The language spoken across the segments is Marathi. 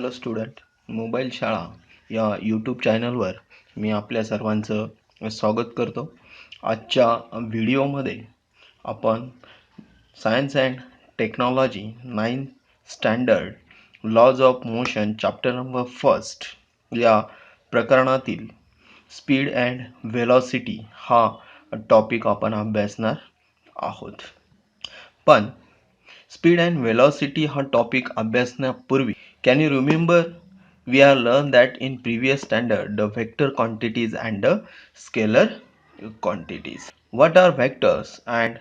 हॅलो स्टुडंट, मोबाईल शाळा या यूट्यूब चॅनलवर मी आपल्या सर्वांचं स्वागत करतो. आजच्या व्हिडिओमध्ये आपण science and technology 9th standard laws of motion chapter number 1 या प्रकरणातील स्पीड अँड व्हेलॉसिटी हा टॉपिक आपण अभ्यासणार आहोत. पण स्पीड अँड व्हेलॉसिटी हा टॉपिक अभ्यासण्यापूर्वी can you remember we have learned that in previous standard the vector quantities and the scalar quantities. What are vectors and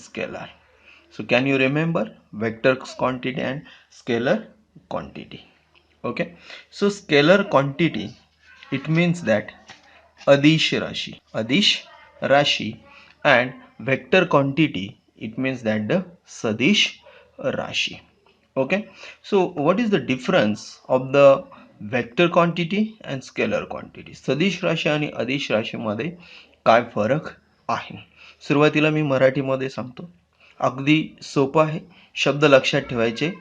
scalar? So can you remember vector quantity and scalar quantity? Okay, so scalar quantity, it means that adish rashi and vector quantity, it means that the sadish rashi. Okay, so what is the difference of the vector quantity and scalar quantity? सदिश राशी आणि अदिश राशीमध्ये काय फरक आहे? सुरुवातीला मी मराठीमध्ये सांगतो, अगदी सोपं आहे. शब्द लक्षात ठेवायचे,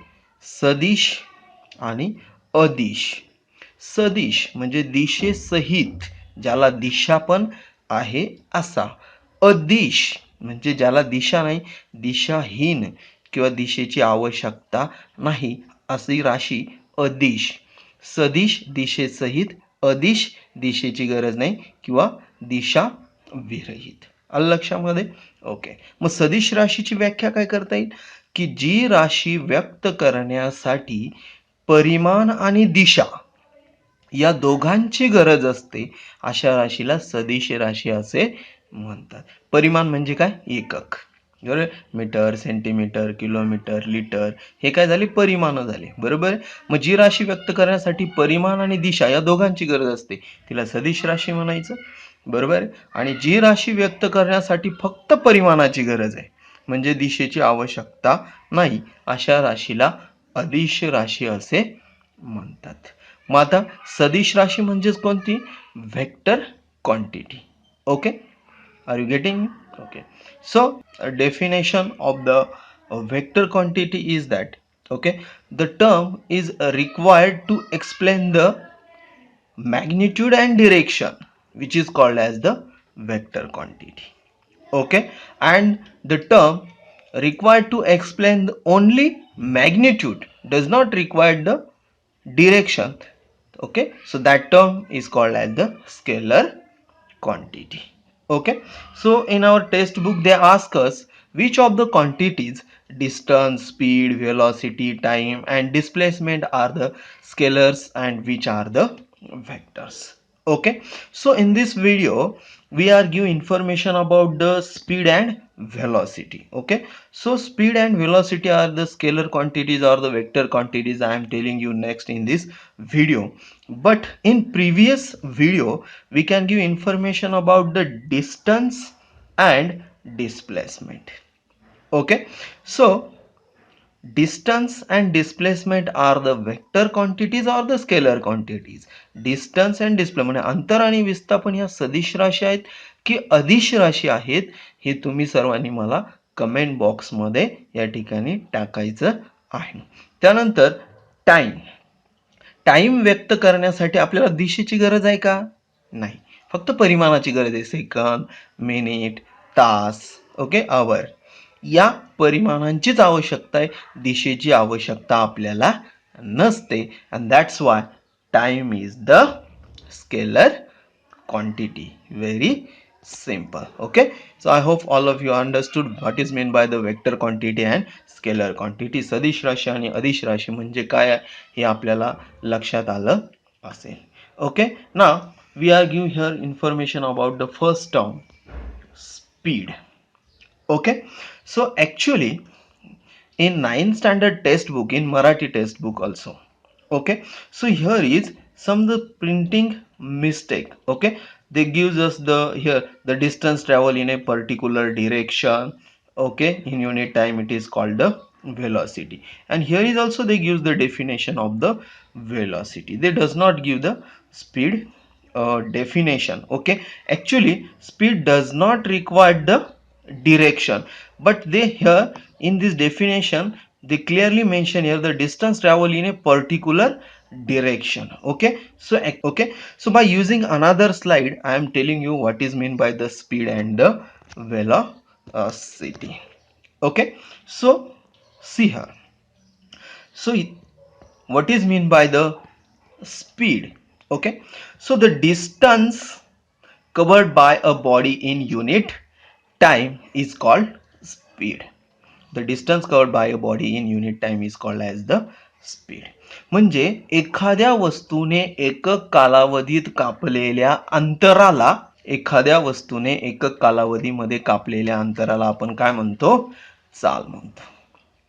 सदिश आणि अदिश. सदिश म्हणजे दिशेसहित, ज्याला दिशा पण आहे असा. अदिश म्हणजे ज्याला दिशा नाही, दिशाहीन किंवा दिशेची आवश्यकता नाही अशी राशी अदिश. सदिश दिशेसहित, अदिश दिशेची गरज नाही किंवा दिशा विरहित. आलं लक्षामध्ये? ओके, मग सदिश राशीची व्याख्या काय करता येईल की जी राशी व्यक्त करण्यासाठी परिमाण आणि दिशा या दोघांची गरज असते अशा राशीला सदिश राशी असे म्हणतात. परिमाण म्हणजे काय? एकक. मीटर, सेंटीमीटर, किलोमीटर, लिटर हे काय झाले? परिमाण झाले. बरोबर. मग जी राशी व्यक्त करण्यासाठी परिमाण आणि दिशा या दोघांची गरज असते तिला सदिश राशी म्हणायचं. बरोबर. आणि जी राशी व्यक्त करण्यासाठी फक्त परिमाणाची गरज आहे म्हणजे दिशेची आवश्यकता नाही अशा राशीला अदिश राशी असे म्हणतात. मग आता सदिश राशी म्हणजेच कोणती? Vector quantity. Okay, are you getting? Okay, so a definition of the vector quantity is that, okay, the term is required to explain the magnitude and direction which is called as the vector quantity. Okay, and the term required to explain the only magnitude does not require the direction. Okay, so that term is called as the scalar quantity. Okay, so in our textbook they ask us which of the quantities distance, speed, velocity, time and displacement are the scalars and which are the vectors. Okay, so in this video we are giving information about the speed and velocity. Okay, so speed and velocity are the scalar quantities or the vector quantities I am telling you next in this video. But in previous video we can give information about the distance and displacement. Okay, so distance and displacement are the vector quantities or the scalar quantities. Distance and displacement म्हणजे अंतर आणि विस्थापन या सदिश राशी आहेत की अदिश राशी आहेत हे तुम्ही सर्वांनी मला कमेंट बॉक्स मध्ये या ठिकाणी टाकायचं आहे. त्यानंतर टाइम व्यक्त करण्यासाठी आपल्याला दिशेची गरज आहे का? नाही, फक्त परिमाणाची गरज आहे. सेकंद, मिनिट, तास, ओके, आवर या परिमाणांचीच आवश्यकता आहे, दिशेची आवश्यकता आपल्याला नसते. and that's why time is the scalar quantity. Very simple. Okay, so I hope all of you understood what is meant by the vector quantity and scalar quantity. सदिश राशी आणि अदिश राशी म्हणजे काय हे आपल्याला लक्षात आलं असेल. Okay, now we are giving here information about the first term, speed. Okay, so actually in 9th standard textbook, in Marathi textbook also, okay, so here is some the printing mistake. Okay, they gives us the here the distance travel in a particular direction. Okay, in unit time it is called the velocity, and here is also they gives the definition of the velocity. They does not give the speed definition. Okay, actually speed does not require the direction, but they here in this definition they clearly mention here the distance travel in a particular direction. Okay, so by using another slide I am telling you what is meant by the speed and the velocity. Okay, so see here. So what is mean by the speed? Okay, so the distance covered by a body in unit time is called speed. The distance covered by a body in unit time is called as the speed. म्हणजे एखाद्या वस्तूने एकक कालावधीत कापलेल्या अंतराला एखाद्या वस्तूने एकक कालावधीमध्ये कापलेल्या अंतराला आपण काय म्हणतो? चाल म्हणतो.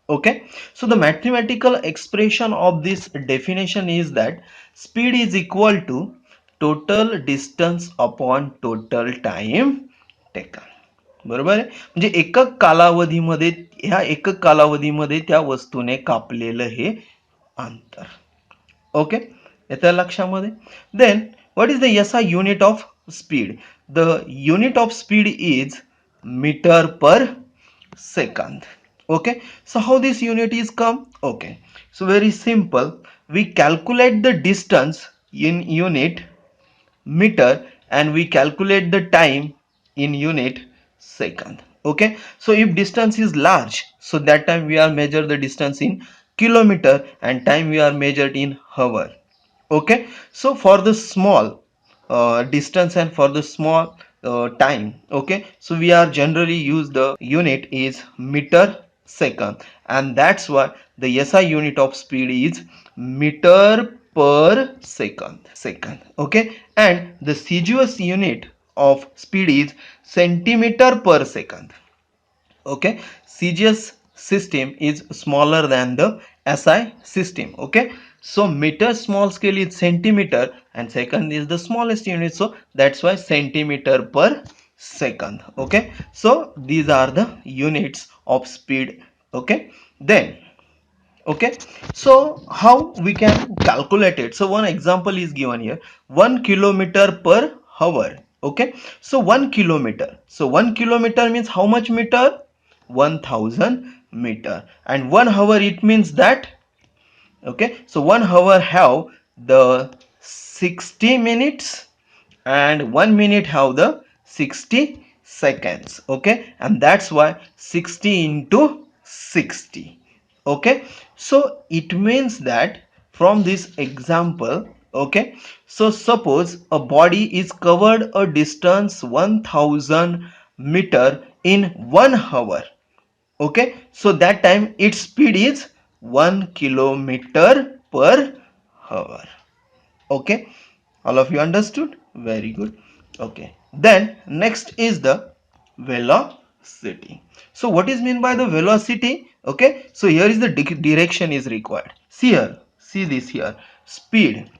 Okay, so the mathematical expression of this definition is that speed is equal to total distance upon total time taken. बरोबर आहे. म्हणजे एकक कालावधीमध्ये ह्या एकक कालावधीमध्ये त्या वस्तूने कापलेलं हे अंतर. ओके, येतं लक्षामध्ये. Then what is the SI unit of speed? The unit of speed is metre per second. Okay, so how this unit is come? Okay, so very simple, we calculate the distance in unit meter and we calculate the time in unit second. Okay, so if distance is large, so that time we are measure the distance in kilometer and time we are measured in hour. Okay, so for the small distance and for the small time, okay, so we are generally use the unit is meter second, and that's why the SI unit of speed is meter per second. Okay, and the CGS unit of speed is centimeter per second. Okay, CGS system is smaller than the SI system. Okay, so meter small scale is centimeter and second is the smallest unit, so that's why centimeter per second. Okay, so these are the units of speed. Okay, then okay, so how we can calculate it? So one example is given here, 1 kilometer per hour. Okay, so 1 kilometer, so 1 kilometer means how much meter? 1000 meter, and 1 hour it means that, okay, so 1 hour have the 60 minutes and 1 minute have the 60 seconds. Okay, and that's why 60 into 60. Okay, so it means that from this example, okay, so suppose a body is covered a distance 1000 meter in 1 hour. Okay, so that time its speed is 1 kilometer per hour. Okay, all of you understood? Very good. Okay, then next is the velocity. So what is meant by the velocity? Okay, so here is the direction is required. See here, see this here, speed.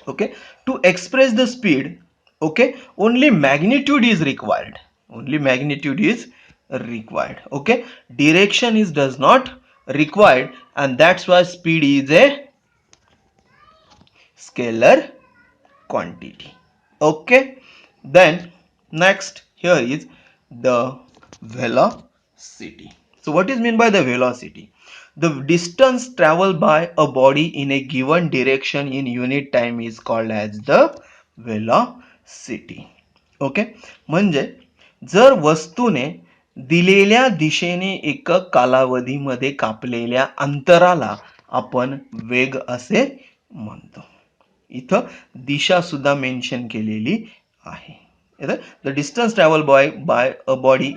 Okay, to express the speed, okay, only magnitude is required. Only magnitude is required. Okay, direction is does not required, and that's why speed is a scalar quantity. Okay, then next here is the velocity. So what is meant by the velocity? The distance traveled by a body in a given direction in unit time is called as the velocity. Okay, म्हणजे जर वस्तूने दिलेल्या दिशेने एकक कालावधीमध्ये कापलेल्या अंतराला आपण वेग असे म्हणतो. इथं दिशा सुद्धा मेन्शन केलेली आहे. The distance travel by a body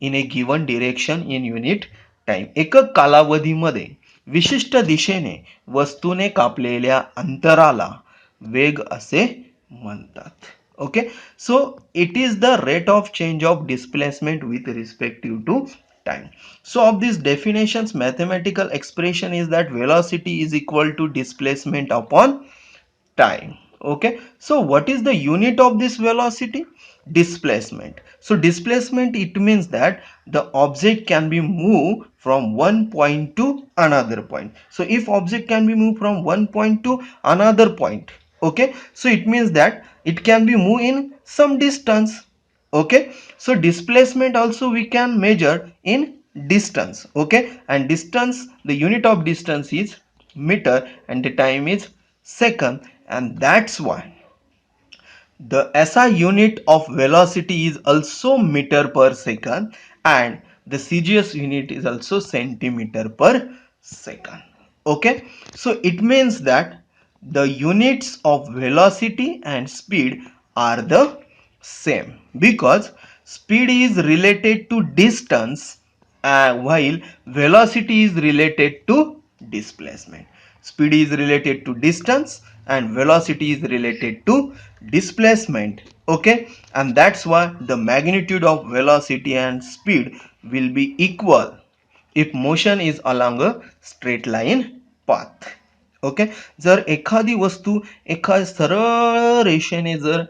in A given direction in unit time. एकक कालावधीमध्ये विशिष्ट दिशेने वस्तूने कापलेल्या अंतराला वेग असे म्हणतात. Okay, so it is the rate of change of displacement with respective to time. So of these definitions, mathematical expression is that velocity is equal to displacement upon time. Okay, so what is the unit of this velocity? Displacement. So displacement, it means that the object can be moved from one point to another point. So if object can be moved from one point to another point, okay, so it means that it can be moved in some distance. Okay, so displacement also we can measure in distance. Okay, and distance, the unit of distance is meter and the time is second, and that's why the SI unit of velocity is also meter per second, and the CGS unit is also centimeter per second. Okay, so it means that the units of velocity and speed are the same because speed is related to distance while velocity is related to displacement. Speed is related to distance and velocity is related to displacement. Okay, and that's why the magnitude of velocity and speed will be equal if motion is along a straight line path. Okay, जर एखादी वस्तू एका सरळ रेषेने जर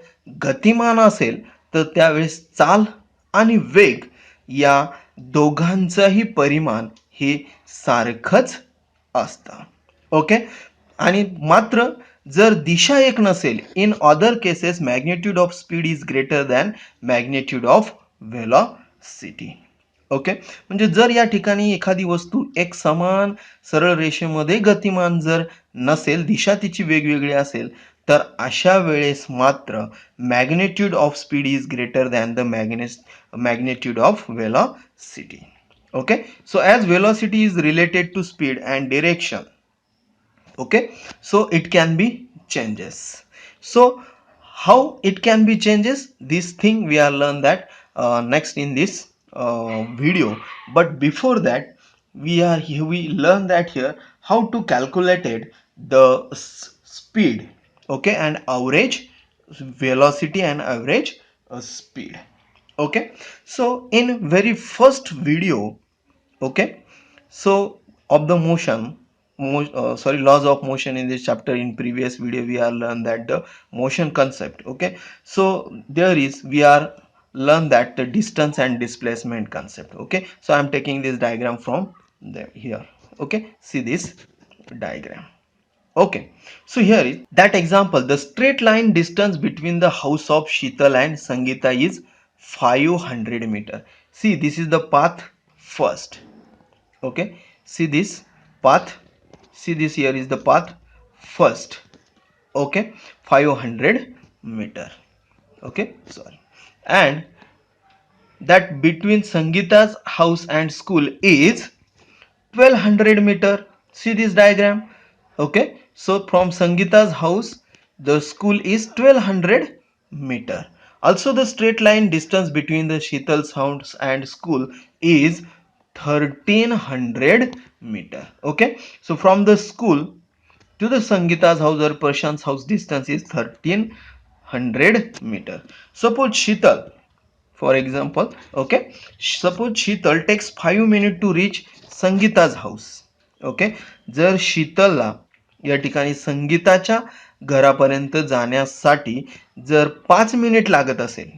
गतिमान असेल तर त्यावेळेस चाल आणि वेग या दोघांचंही परिमाण हे सारखंच असतं. ओके, आणि मात्र जर दिशा एक नसेल, in other cases magnitude of speed is greater than magnitude of velocity. Okay, म्हणजे जर या ठिकाणी एखादी वस्तू एक समान सरळ रेषेमध्ये गतिमान जर नसेल, दिशा तिची वेगवेगळी असेल, तर अशा वेळेस मात्र magnitude of speed is greater than the magnitude of velocity. Okay, so as velocity is related to speed and direction, okay, so it can be changes. So how it can be changes, this thing we are learn that next in this video. But before that we learn that here how to calculated the speed, okay, and average velocity and average speed. Okay, so in very first video, okay, so of the laws of motion, in this chapter in previous video we are learned that the motion concept. Okay, so there is we are learn that the distance and displacement concept. Okay, so I am taking this diagram from there here. Okay, see this diagram. Okay, so here is that example. The straight line distance between the house of Sheetal and Sangeeta is 500 meter. See, this is the path first. Okay, see this path, see this here is the path first. Okay, 500 meter. Okay, sorry, and that between Sangeeta's house and school is 1200 meter. See this diagram. Okay, so from Sangeeta's house the school is 1200 meter. Also the straight line distance between the Sheetal's house and school is 1300 meter. Okay, so from the school to the Sangeeta's house or Prashant's house distance is 1300 meter. Suppose Sheetal, for example, okay, suppose Sheetal takes 5 minutes to reach Sangeeta's house. Okay, जर शीतलला या ठिकाणी संगीताच्या घरापर्यंत जाण्यासाठी जर 5 मिनिट लागत असेल,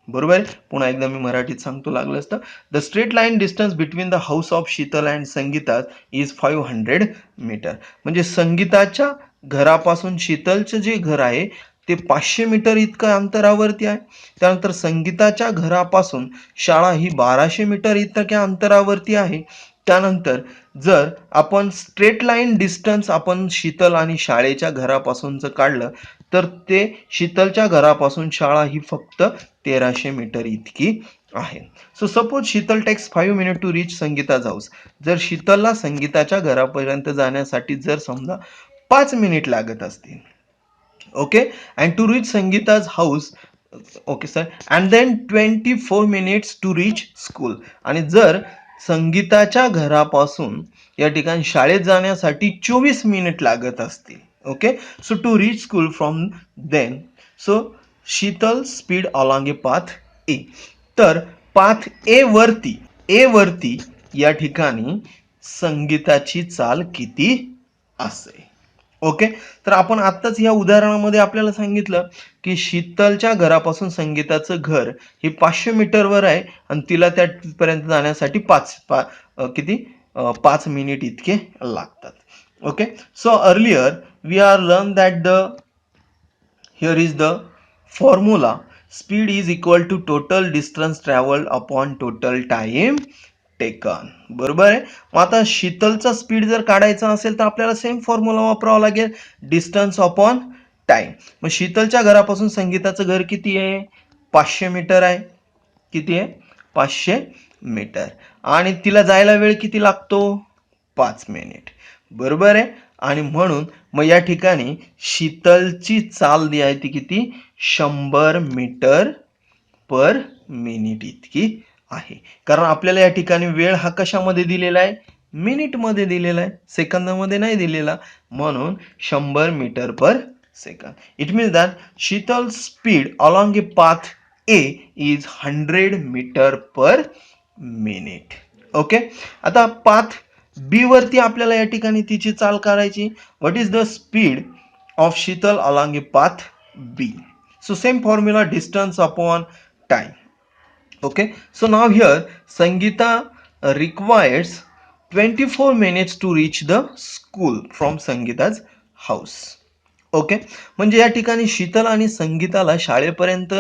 बरोबर, पुन्हा एकदा मी मराठीत सांगतो लागलं असतं. The straight line distance between the house of Sheetal and Sangeeta is 500 metre. म्हणजे संगीताच्या घरापासून शीतलचं जे घर आहे ते 500 मीटर इतकं अंतरावरती आहे. त्यानंतर संगीताच्या घरापासून शाळा ही 1200 मीटर इतक्या अंतरावरती आहे. त्यानंतर जर आपण स्ट्रेट लाईन डिस्टन्स आपण शीतल आणि शाळेच्या घरापासूनचं काढलं तर ते शीतलच्या घरापासून शाळा ही फक्त 1300 मीटर इतकी आहे. So suppose Sheetal takes 5 minute to reach Sangeeta's house. जर शीतलला संगीताच्या घरापर्यंत जाण्यासाठी जर समजा 5 मिनिट लागत असतील, okay, and to reach Sangeeta's house, okay sir, and then 24 minutes to reach school. आणि जर संगीताच्या घरापासून या ठिकाणी शाळेत जाण्यासाठी 24 मिनिट लागत असतील, okay, so to reach school from then, so Sheetal speed along a path A. तर पाथ ए वरती या ठिकाणी संगीताची चाल किती असेल. ओके, तर आपण आत्ताच या उदाहरणामध्ये आपल्याला सांगितलं की शीतलच्या घरापासून संगीताचं घर हे 500 मीटरवर आहे आणि तिला त्यापर्यंत जाण्यासाठी 5 मिनिट इतके लागतात. Okay, so earlier we are learn that here is the formula. Speed is equal to total distance traveled upon total time taken. बरोबर आहे. मग आता शीतलचा स्पीड जर काढायचा असेल तर आपल्याला सेम फॉर्म्युला वापरावा लागेल, डिस्टन्स अपॉन टाइम. मग शीतलच्या घरापासून संगीताचं घर किती आहे? 500 मीटर आहे. किती आहे? 500 मीटर. आणि तिला जायला वेळ किती लागतो? 5 मिनिट. बरोबर आहे. आणि म्हणून मग या ठिकाणी शीतलची चाल जी आहे ती किती? 100 मीटर पर मिनिट इतकी आहे. कारण आपल्याला या ठिकाणी वेळ हा कशामध्ये दिलेला आहे? मिनिटमध्ये दिलेला आहे, सेकंदामध्ये नाही दिलेला. म्हणून 100 metre per second. It means that Sheetal speed along a path A is 100 metre per minute. Okay. आता पाथ बी वरती आपल्याला या ठिकाणी तिची चाल करायची. What is the speed of Sheetal along a path B? So same formula, distance upon time. Okay, so now here Sangeeta requires 24 minutes to reach the school from Sangeeta's house. Okay, म्हणजे या ठिकाणी शीतल आणि संगीताला शाळेपर्यंत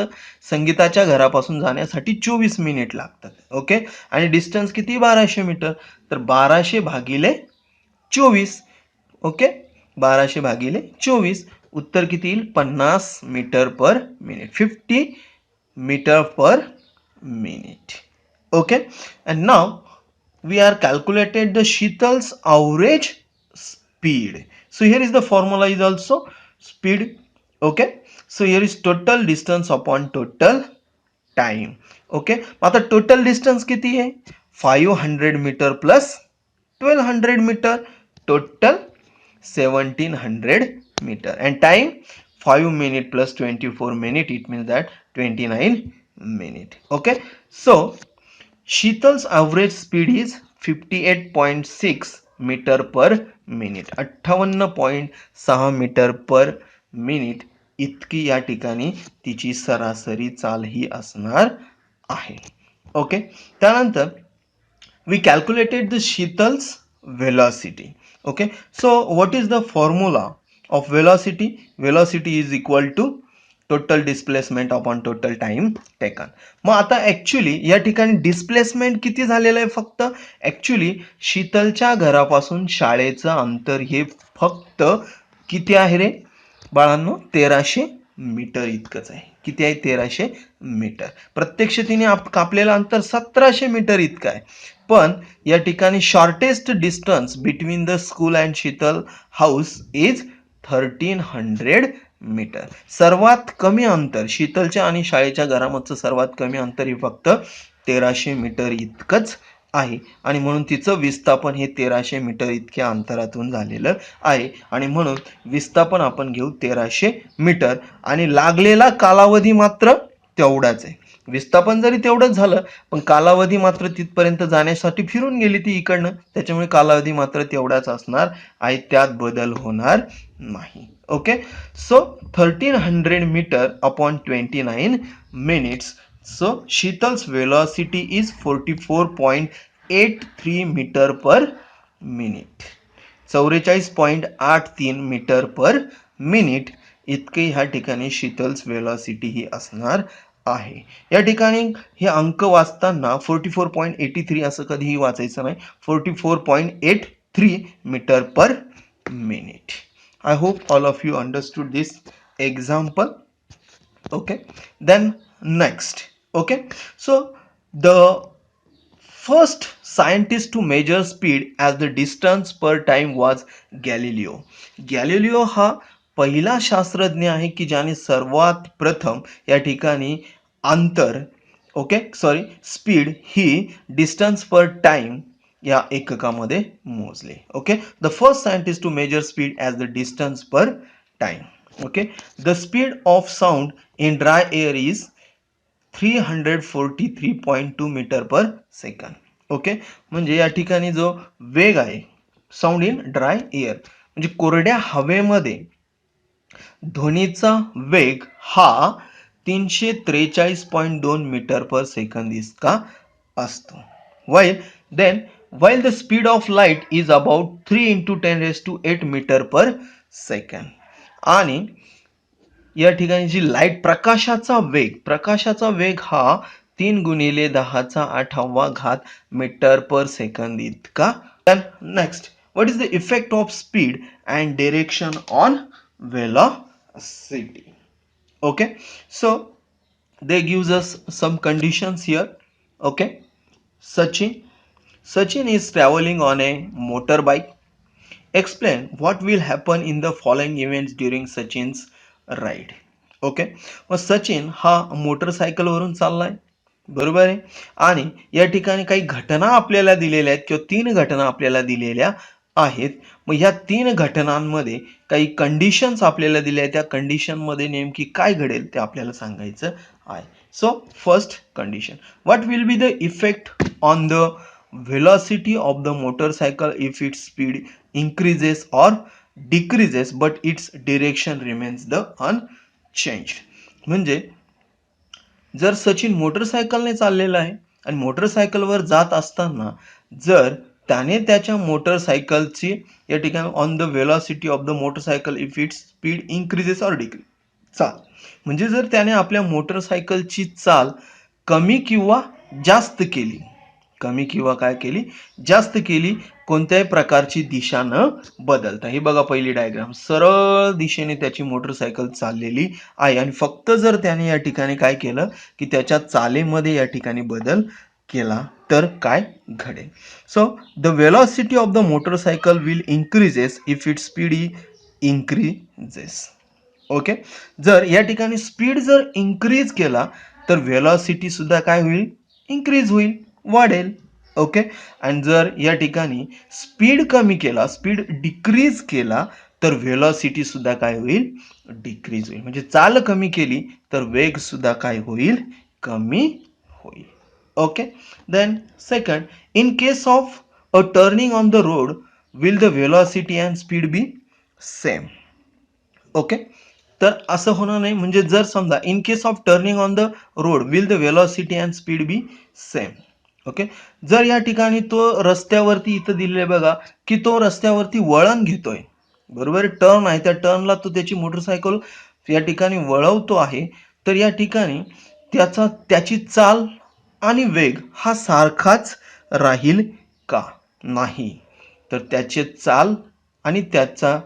संगीताच्या घरापासून जाण्यासाठी 24 मिनिट लागतात. ओके, आणि डिस्टन्स किती? 1200 मीटर. तर 1200 भागिले 24. ओके, 1200 भागिले 24. उत्तर किती येईल? 50 metre per minute. 50 metre per minute. Okay, and now we are calculated the Sheetal's average speed. So here is the formula is also speed. Okay, so here is total distance upon total time. Okay, आता total distance किती आहे? 500 metre plus 1200 metre, total 1700 meter, and time 5 minute plus 24 minute, it means that 29 minute. Okay, so Sheetal's average speed is 58.6 meter per minute. 58.6 metre per minute इतकी या ठिकाणी तिची सरासरी चाल ही असणार आहे. ओके, त्यानंतर we calculated the Sheetal's velocity. Okay, so what is the formula of velocity? Velocity is equal to total displacement upon total time taken. मग आता ऍक्च्युली या ठिकाणी डिस्प्लेसमेंट किती झालेलं आहे? फक्त ऍक्च्युली शीतलच्या घरापासून शाळेचं अंतर हे फक्त किती आहे रे बाळांनो? 1300 मीटर इतकंच आहे. किती आहे? 1300 मीटर. प्रत्यक्ष तिने कापलेलं अंतर 1700 मीटर इतकं आहे. पण या ठिकाणी shortest distance between the school and Sheetal house is 1300 metre. सर्वात कमी अंतर शीतलच्या आणि शाळेच्या घरामधचं सर्वात कमी अंतर हे फक्त 1300 मीटर इतकंच आहे. आणि म्हणून तिचं विस्थापन हे 1300 मीटर इतक्या अंतरातून झालेलं आहे. आणि म्हणून विस्थापन आपण घेऊ 1300 मीटर आणि लागलेला कालावधी मात्र तेवढाच आहे. विस्थापन जरी तेवढंच झालं पण कालावधी मात्र तिथपर्यंत जाण्यासाठी फिरून गेली ती इकडनं, त्याच्यामुळे कालावधी मात्र तेवढाच असणार आहे, त्यात बदल होणार नाही. Okay, so 1300 metre upon 29 minutes. So Sheetal's velocity is 44.83 metre per minute. 44.83 metre per minute इतके ह्या ठिकाणी शीतल्स वेलॉसिटी ही असणार आहे. या ठिकाणी हे अंक वाचताना 44.83 असं कधीही वाचायचं नाही, 44.83 metre per minute. I hope all of you understood this example. Okay, then next. Okay, so the first scientist to measure speed as the distance per time was Galileo. Galileo हा पहिला शास्त्रज्ञ आहे की ज्याने सर्वात प्रथम या ठिकाणी अंतर स्पीड ही डिस्टन्स पर टाइम या एककामध्ये मोजले. Okay, the first scientist to measure speed as the distance per time. Okay, the speed of sound in dry air is 343.2 metre per second. Okay, म्हणजे या ठिकाणी जो वेग आहे साऊंड इन ड्राय एअर म्हणजे कोरड्या हवेमध्ये ध्वनीचा वेग हा 343.2 मीटर पर सेकंद इतका असतो. while the speed of light is about 3 into 10 raised to 8 metre per second. आणि या ठिकाणी जी लाईट प्रकाशाचा वेग हा 3 गुणिले 10⁸ मीटर पर सेकंद इतका. Next, what is the effect of speed and direction on velocity? Okay, so they gives us some conditions here. Okay, Sachin is traveling on a motorbike. Explain what will happen in the following events during Sachin's ride. Okay, मग सचिन हा मोटरसायकलवरून चाललाय, बरोबर आहे. आणि या ठिकाणी काही घटना आपल्याला दिलेल्या आहेत किंवा 3 घटना आपल्याला दिलेल्या आहेत. मग ह्या 3 घटनांमध्ये काही कंडिशन्स आपल्याला दिल्या आहेत. त्या कंडिशनमध्ये नेमकी काय घडेल ते आपल्याला सांगायचं आहे. So first condition, what will be the effect on the velocity of the motorcycle if its speed increases or decreases but its direction remains the unchanged. म्हणजे जर सचिन मोटरसायकलने चाललेला आहे आणि मोटरसायकलवर जात असताना जर त्याने त्याच्या मोटरसायकलची या ठिकाणी on the velocity of the motorcycle if its speed increases or decrease, चाल म्हणजे जर त्याने आपल्या मोटरसायकलची चाल कमी किंवा जास्त केली, कमी किंवा काय केली, जास्त केली, कोणत्याही प्रकारची दिशा न बदलता. हे बघा पहिली डायग्राम, सरळ दिशेने त्याची मोटरसायकल चाललेली आहे आणि फक्त जर त्याने या ठिकाणी काय केलं की त्याच्या चालेमध्ये या ठिकाणी बदल केला तर काय घडेल. So the velocity of the motorcycle will increases if it speed increases. Okay, जर या ठिकाणी स्पीड जर इन्क्रीज केला तर वेलॉसिटी सुद्धा काय होईल, इन्क्रीज होईल, वाढेल. ओके, आणि जर या ठिकाणी स्पीड कमी केला, स्पीड डिक्रीज केला तर वेलॉसिटी सुद्धा काय होईल, डिक्रीज होईल. म्हणजे चाल कमी केली तर वेग सुद्धा काय होईल, कमी होईल. Okay, then second, in case of a turning on the road will the velocity and speed be same. Okay, तर असं होणार नाही. म्हणजे जर समजा in case of turning on the road will the velocity and speed be same. Okay, जर या ठिकाणी तो रस्त्यावरती इथं दिलेलं बघा की तो रस्त्यावरती वळण घेतोय, बरोबर, टर्न आहे, त्या टर्नला तो त्याची मोटरसायकल या ठिकाणी वळवतो आहे, तर या ठिकाणी त्याची चाल आणि वेग हा सारखाच राहील का, नाही. तर त्याचे चाल आणि त्याचा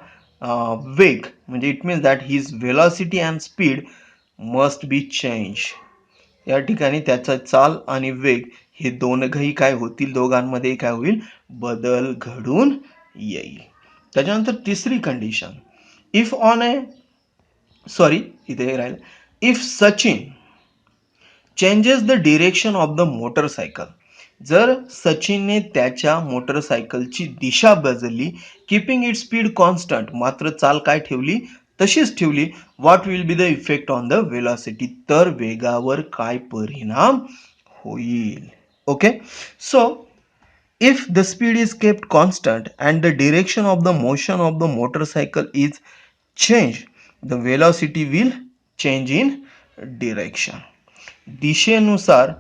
वेग म्हणजे it means that his velocity and speed must be change. या ठिकाणी त्याचा चाल आणि वेग हे दोनही काय होतील, दोघांमध्ये काय होईल, बदल घडून येईल. त्याच्यानंतर तिसरी कंडिशन, इफ ऑन ए इथे राहील, if Sachin changes the direction of the motorcycle, जर सचिनने त्याच्या मोटरसायकलची दिशा बदलली, कीपिंग इट स्पीड कॉन्स्टंट, मात्र चाल काय ठेवली, तशीच ठेवली, what will be the effect on the velocity, तर वेगावर काय परिणाम होईल. Okay, so if the speed is kept constant and the direction of the motion of the motorcycle is changed, the velocity will change in direction. दिशेनुसार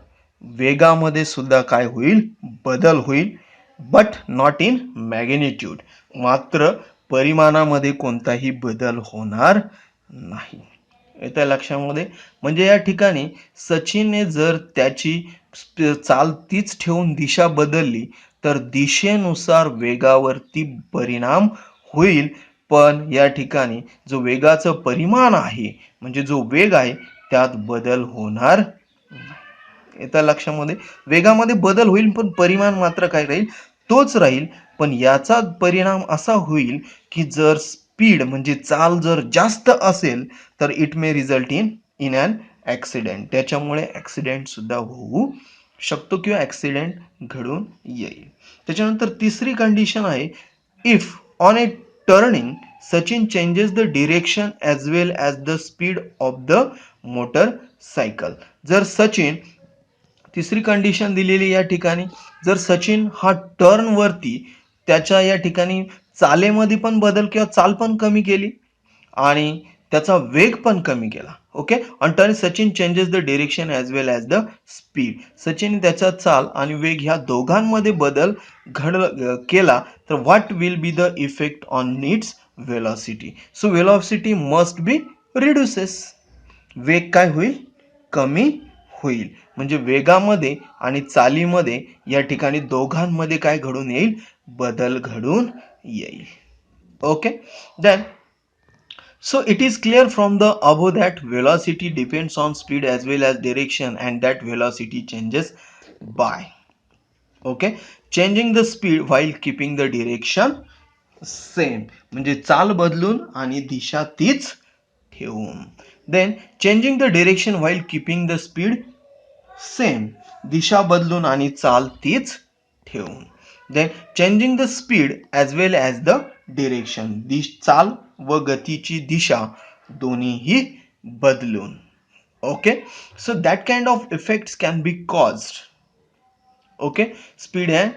वेगामध्ये सुद्धा काय होईल, बदल होईल, बट नॉट इन मॅग्निट्यूड, मात्र परिमाणामध्ये कोणताही बदल होणार नाही. येत्या लक्षामध्ये, म्हणजे या ठिकाणी सचिनने जर त्याची चाल तीच ठेवून दिशा बदलली तर दिशेनुसार वेगावरती परिणाम होईल, पण या ठिकाणी जो वेगाचं परिमाण आहे म्हणजे जो वेग आहे त्यात बदल होणार नाही. येत्या लक्षामध्ये, वेगामध्ये बदल होईल पण परिमाण मात्र काय राहील, तोच राहील. पण याचा परिणाम असा होईल की जर स्पीड म्हणजे चाल जर जास्त असेल तर it may result in an accident, त्याच्यामुळे ॲक्सिडेंट सुद्धा होऊ शकतो किंवा ॲक्सिडेंट घडून येईल. त्याच्यानंतर तिसरी कंडिशन आहे, if on A turning Sachin changes the direction as well as the speed of the motorcycle, जर सचिन, तिसरी कंडिशन दिलेली या ठिकाणी, जर सचिन हा टर्नवरती त्याच्या या ठिकाणी चालेमध्ये पण बदल किंवा चाल पण कमी केली आणि त्याचा वेग पण कमी केला. ओके, आणि turn Sachin changes the direction as well as the speed, Sachin त्याचा चाल आणि वेग ह्या दोघांमध्ये बदल केला तर what will be the effect on it's velocity. So velocity must be reduces, वेग काय होईल, कमी होईल. म्हणजे वेगामध्ये आणि चालीमध्ये या ठिकाणी दोघांमध्ये काय घडून येईल, बदल घडून येईल. Okay, then so it is clear from the above that velocity depends on speed as well as direction, and that velocity changes by, okay, changing the speed while keeping the direction same. म्हणजे चाल बदलून आणि दिशा तीच ठेवून. then changing the direction while keeping the speed same. दिशा बदलून आणि चाल तीच ठेवून. then changing the speed as well as the direction. चाल व गतीची दिशा दोन्हीही बदलून. okay, so that kind of effects can be caused. okay, speed and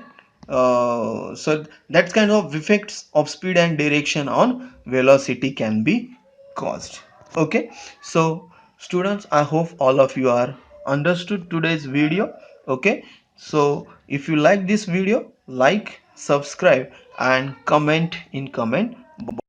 so that kind of effects of speed and direction on velocity can be caused. okay, so students, I hope all of you are understood today's video. okay, so if you like this video, like, subscribe and comment in comment